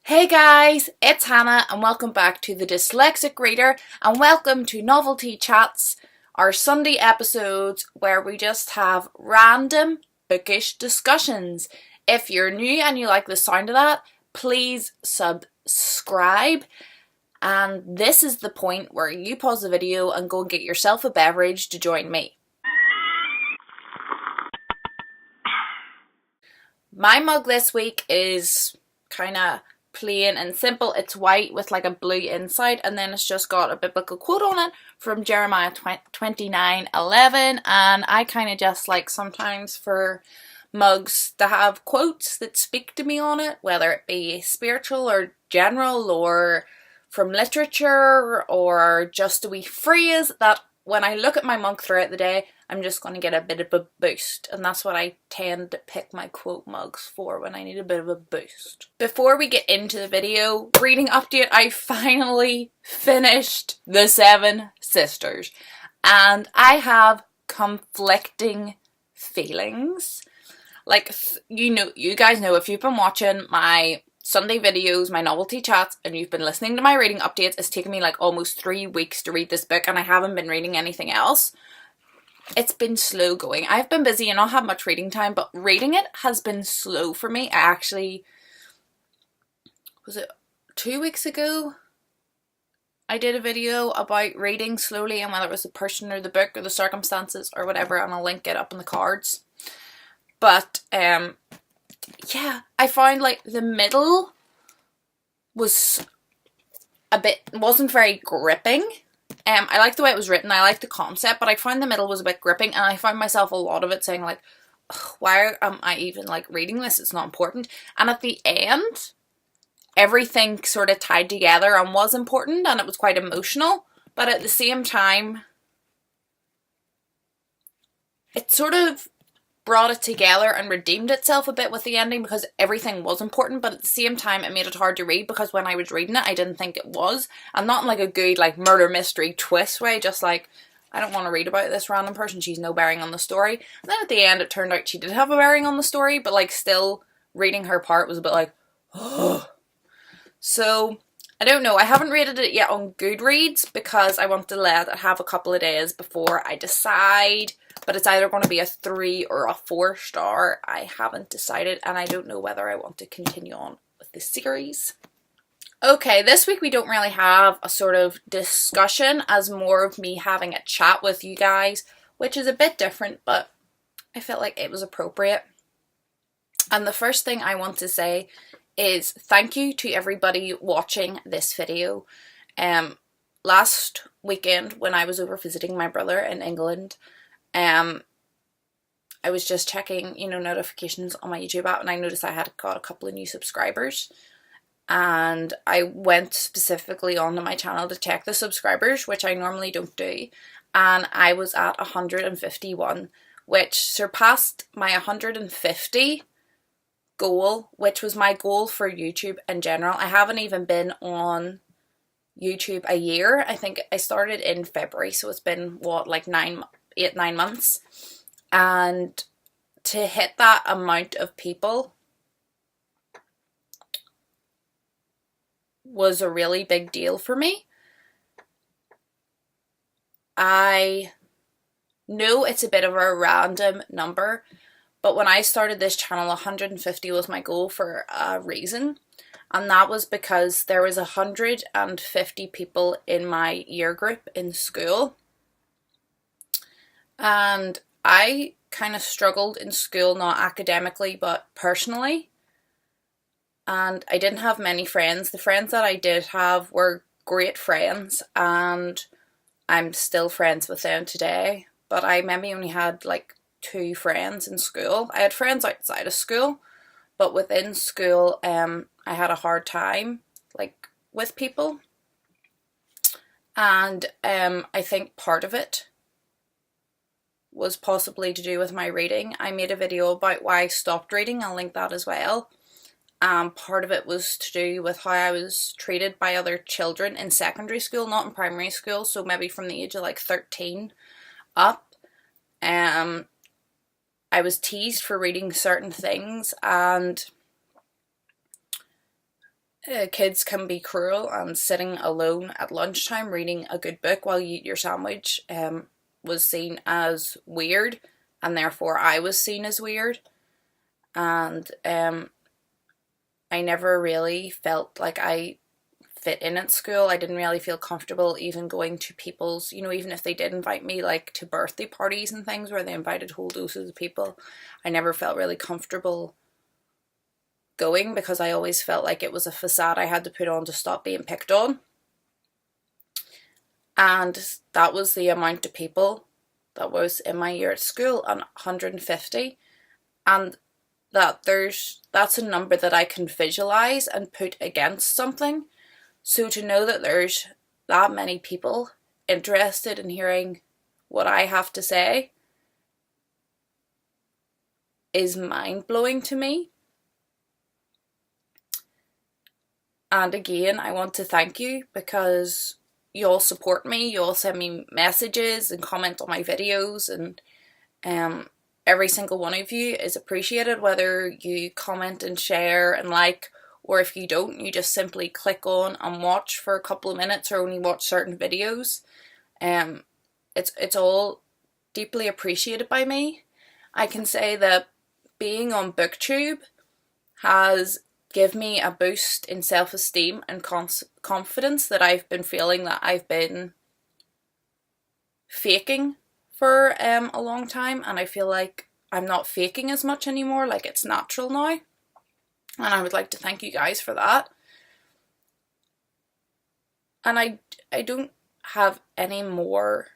Hey guys, it's Hannah and welcome back to the Dyslexic Reader and welcome to Novelty Chats, our Sunday episodes where we just have random bookish discussions. If you're new and you like the sound of that, please subscribe. And this is the point where you pause the video and go and get yourself a beverage to join me. My mug this week is kind of plain and simple. It's white with like a blue inside, and then it's just got a biblical quote on it from Jeremiah 29:11. And I kind of just like sometimes for mugs to have quotes that speak to me on it, whether it be spiritual or general or from literature or just a wee phrase that when I look at my mug throughout the day, I'm just going to get a bit of a boost. And that's what I tend to pick my quote mugs for, when I need a bit of a boost. Before we get into the video, reading update, I finally finished The Seven Sisters. And I have conflicting feelings. Like, you guys know, if you've been watching my Sunday videos, my novelty chats, and you've been listening to my reading updates, it's taken me like almost 3 weeks to read this book, and I haven't been reading anything else. It's been slow going. I've been busy and not had much reading time, but reading it has been slow for me. I actually, was it 2 weeks ago? I did a video about reading slowly and whether it was the person or the book or the circumstances or whatever, and I'll link it up in the cards. But, yeah, I found like the middle was wasn't very gripping. I liked the way it was written, I liked the concept, but I found the middle was a bit gripping, and I found myself a lot of it saying like, why am I even like reading this? It's not important. And at the end, everything sort of tied together and was important, and it was quite emotional, but at the same time, it sort of brought it together and redeemed itself a bit with the ending, because everything was important, but at the same time it made it hard to read, because when I was reading it I didn't think it was, and not in like a good like murder mystery twist way, just like, I don't want to read about this random person, she's no bearing on the story. And then at the end it turned out she did have a bearing on the story, but like still reading her part was a bit like, oh. So I don't know, I haven't rated it yet on Goodreads because I want to let it have a couple of days before I decide. But it's either going to be a 3 or a 4 star. I haven't decided, and I don't know whether I want to continue on with this series. Okay, this week we don't really have a sort of discussion, as more of me having a chat with you guys, which is a bit different, but I felt like it was appropriate. And the first thing I want to say is thank you to everybody watching this video. Last weekend when I was over visiting my brother in England, I was just checking, notifications on my YouTube app, and I noticed I had got a couple of new subscribers, and I went specifically onto my channel to check the subscribers, which I normally don't do, and I was at 151, which surpassed my 150 goal, which was my goal for YouTube in general. I haven't even been on YouTube a year. I think I started in February, so it's been what, like 9 months, and to hit that amount of people was a really big deal for me. I know it's a bit of a random number, but when I started this channel, 150 was my goal for a reason, and that was because there was 150 people in my year group in school. And I kind of struggled in school, not academically, but personally. And I didn't have many friends. The friends that I did have were great friends, and I'm still friends with them today. But I maybe only had like 2 friends in school. I had friends outside of school, but within school, I had a hard time, like, with people. And I think part of it was possibly to do with my reading. I made a video about why I stopped reading, I'll link that as well. Part of it was to do with how I was treated by other children in secondary school, not in primary school, so maybe from the age of like 13 up. I was teased for reading certain things, and kids can be cruel, and sitting alone at lunchtime reading a good book while you eat your sandwich was seen as weird, and therefore I was seen as weird. And I never really felt like I fit in at school. I didn't really feel comfortable even going to people's, even if they did invite me like to birthday parties and things where they invited whole doses of people, I never felt really comfortable going, because I always felt like it was a facade I had to put on to stop being picked on. And that was the amount of people that was in my year at school, and 150. And that's a number that I can visualize and put against something. So to know that there's that many people interested in hearing what I have to say is mind-blowing to me. And again, I want to thank you, because you all support me, you all send me messages and comment on my videos, and every single one of you is appreciated, whether you comment and share and like, or if you don't, you just simply click on and watch for a couple of minutes or only watch certain videos. It's all deeply appreciated by me. I can say that being on BookTube has given me a boost in self-esteem and confidence that I've been feeling that I've been faking for a long time, and I feel like I'm not faking as much anymore, like it's natural now. And I would like to thank you guys for that. And I don't have any more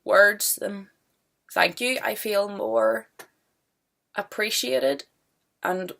words than thank you. I feel more appreciated and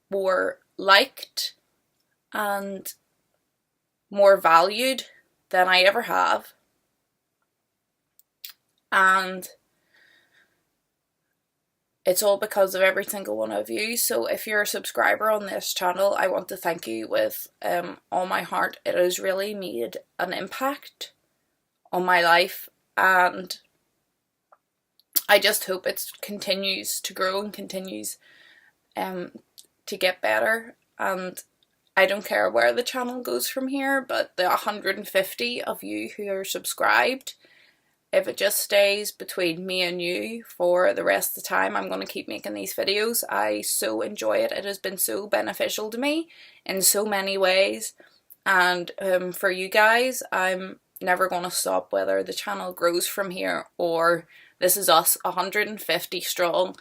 more liked and more valued than I ever have. And it's all because of every single one of you. So if you're a subscriber on this channel, I want to thank you with all my heart. It has really made an impact on my life, and I just hope it continues to grow and continues to get better. And I don't care where the channel goes from here, but the 150 of you who are subscribed, if it just stays between me and you for the rest of the time, I'm going to keep making these videos. I so enjoy it. It has been so beneficial to me in so many ways. And for you guys, I'm never going to stop, whether the channel grows from here or this is us 150 strong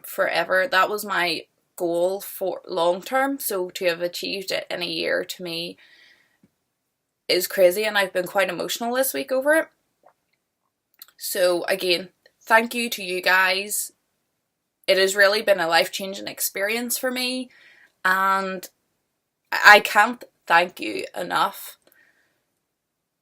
forever. That was my goal for long term. So to have achieved it in a year, to me, is crazy. And I've been quite emotional this week over it. So again, thank you to you guys. It has really been a life-changing experience for me, and I can't thank you enough.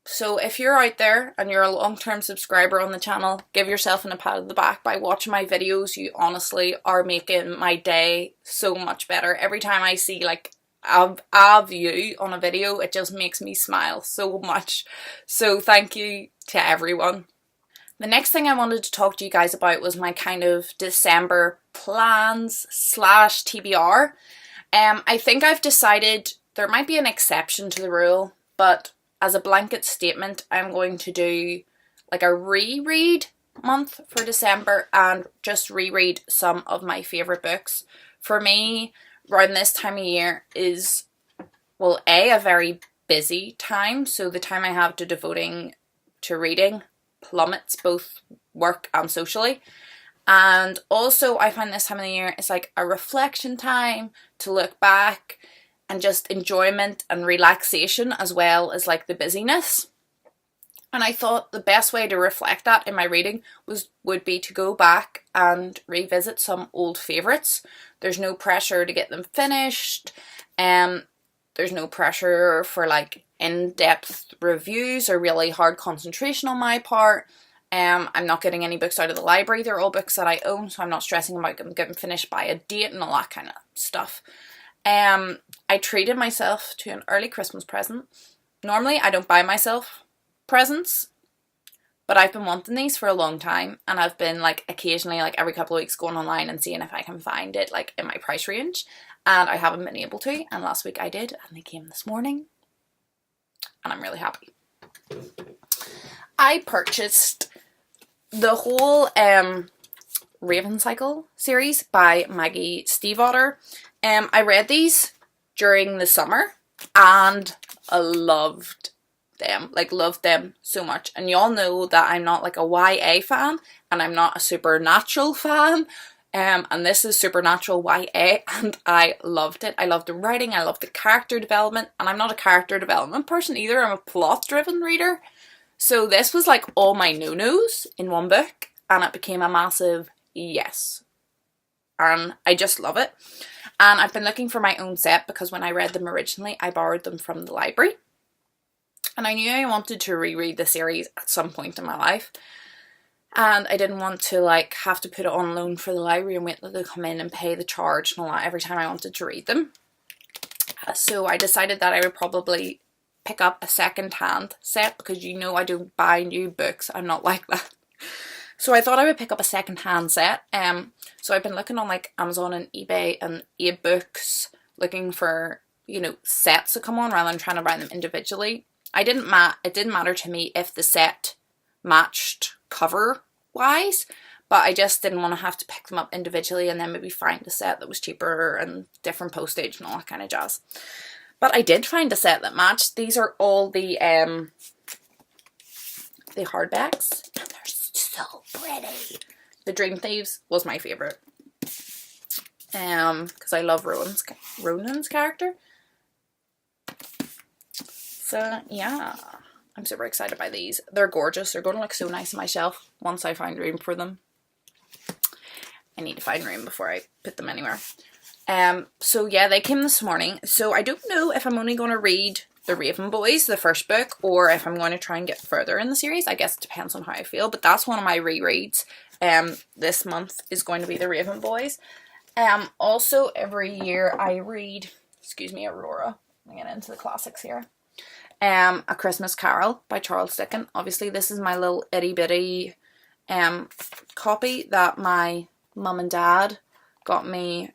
So if you're out there and you're a long-term subscriber on the channel, give yourself a pat on the back by watching my videos. You honestly are making my day so much better. Every time I see like a view on a video, it just makes me smile so much. So thank you to everyone. The next thing I wanted to talk to you guys about was my kind of December plans / TBR. I think I've decided there might be an exception to the rule, but as a blanket statement, I'm going to do like a reread month for December and just reread some of my favourite books. For me, around this time of year is, well, a very busy time, so the time I have to devoting to reading plummets, both work and socially. And also I find this time of the year it's like a reflection time to look back and just enjoyment and relaxation, as well as like the busyness. And I thought the best way to reflect that in my reading would be to go back and revisit some old favourites. There's no pressure to get them finished. There's no pressure for like in-depth reviews or really hard concentration on my part. I'm not getting any books out of the library. They're all books that I own, so I'm not stressing about them getting finished by a date and all that kind of stuff. I treated myself to an early Christmas present. Normally I don't buy myself presents, but I've been wanting these for a long time, and I've been like occasionally, like every couple of weeks, going online and seeing if I can find it like in my price range. and I haven't been able to, and last week I did, and they came this morning, and I'm really happy. I purchased the whole Raven Cycle series by Maggie Stiefvater. I read these during the summer and I loved them, like loved them so much. And y'all know that I'm not like a YA fan and I'm not a Supernatural fan. And this is Supernatural YA and I loved it. I loved the writing, I loved the character development, and I'm not a character development person either, I'm a plot driven reader. So this was like all my no-nos in one book and it became a massive yes. And I just love it. And I've been looking for my own set because when I read them originally, I borrowed them from the library. And I knew I wanted to reread the series at some point in my life. And I didn't want to like have to put it on loan for the library and wait till they come in and pay the charge and all that every time I wanted to read them. So I decided that I would probably pick up a second-hand set because you know I don't buy new books. I'm not like that. So I thought I would pick up a second-hand set. So I've been looking on like Amazon and eBay and eBooks looking for, you know, sets to come on rather than trying to buy them individually. It didn't matter to me if the set matched cover-wise, but I just didn't want to have to pick them up individually and then maybe find a set that was cheaper and different postage and all that kind of jazz. But I did find a set that matched. These are all the hardbacks. And they're so pretty. The Dream Thieves was my favourite. Because I love Ronan's character. So, yeah. I'm super excited by these. They're gorgeous. They're going to look so nice on my shelf once I find room for them. I need to find room before I put them anywhere. So yeah, they came this morning. So I don't know if I'm only going to read The Raven Boys, the first book, or if I'm going to try and get further in the series. I guess it depends on how I feel, but that's one of my rereads. This month is going to be The Raven Boys. Also every year I read, excuse me, Aurora. I'm getting into the classics here. A Christmas Carol by Charles Dickens. Obviously this is my little itty bitty copy that my mum and dad got me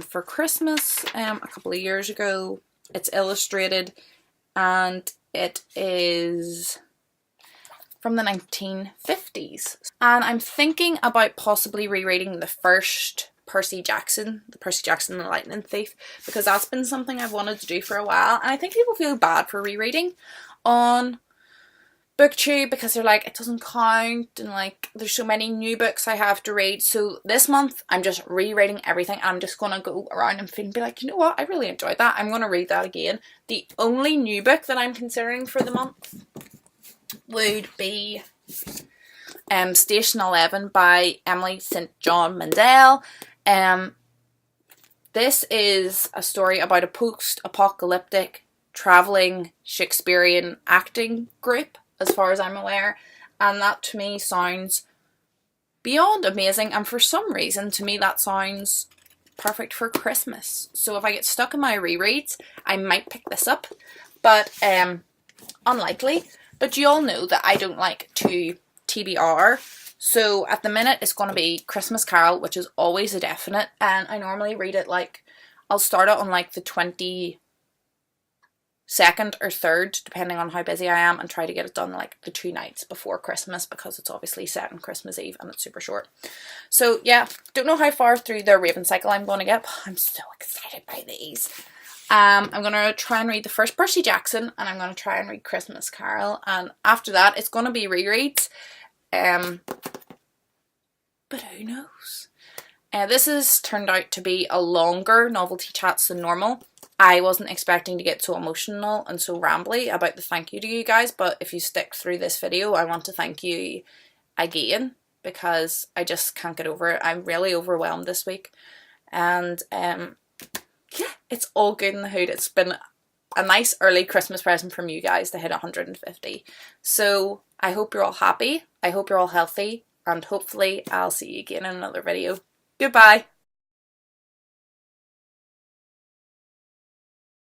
for Christmas a couple of years ago. It's illustrated and it is from the 1950s. And I'm thinking about possibly rereading the first Percy Jackson, the Percy Jackson and the Lightning Thief, because that's been something I've wanted to do for a while. And I think people feel bad for rereading on BookTube because they're like, it doesn't count and like there's so many new books I have to read. So this month I'm just rereading everything. I'm just gonna go around and be like, you know what, I really enjoyed that, I'm gonna read that again. The only new book that I'm considering for the month would be Station 11 by Emily St. John Mandel. This is a story about a post-apocalyptic travelling Shakespearean acting group, as far as I'm aware, and that to me sounds beyond amazing, and for some reason to me that sounds perfect for Christmas. So if I get stuck in my rereads I might pick this up, but unlikely. But you all know that I don't like to TBR, so at the minute it's going to be Christmas Carol, which is always a definite, and I normally read it like, I'll start it on like the 22nd or 3rd, depending on how busy I am, and try to get it done like the 2 nights before Christmas because it's obviously set on Christmas Eve and it's super short. So yeah, don't know how far through the Raven Cycle I'm going to get, but I'm so excited by these. I'm going to try and read the first Percy Jackson and I'm going to try and read Christmas Carol, and after that it's going to be rereads. But who knows? This has turned out to be a longer novelty chats than normal. I wasn't expecting to get so emotional and so rambly about the thank you to you guys, but if you stick through this video, I want to thank you again because I just can't get over it. I'm really overwhelmed this week. And yeah, it's all good in the hood. It's been a nice early Christmas present from you guys to hit 150. So I hope you're all happy. I hope you're all healthy. And hopefully I'll see you again in another video. Goodbye.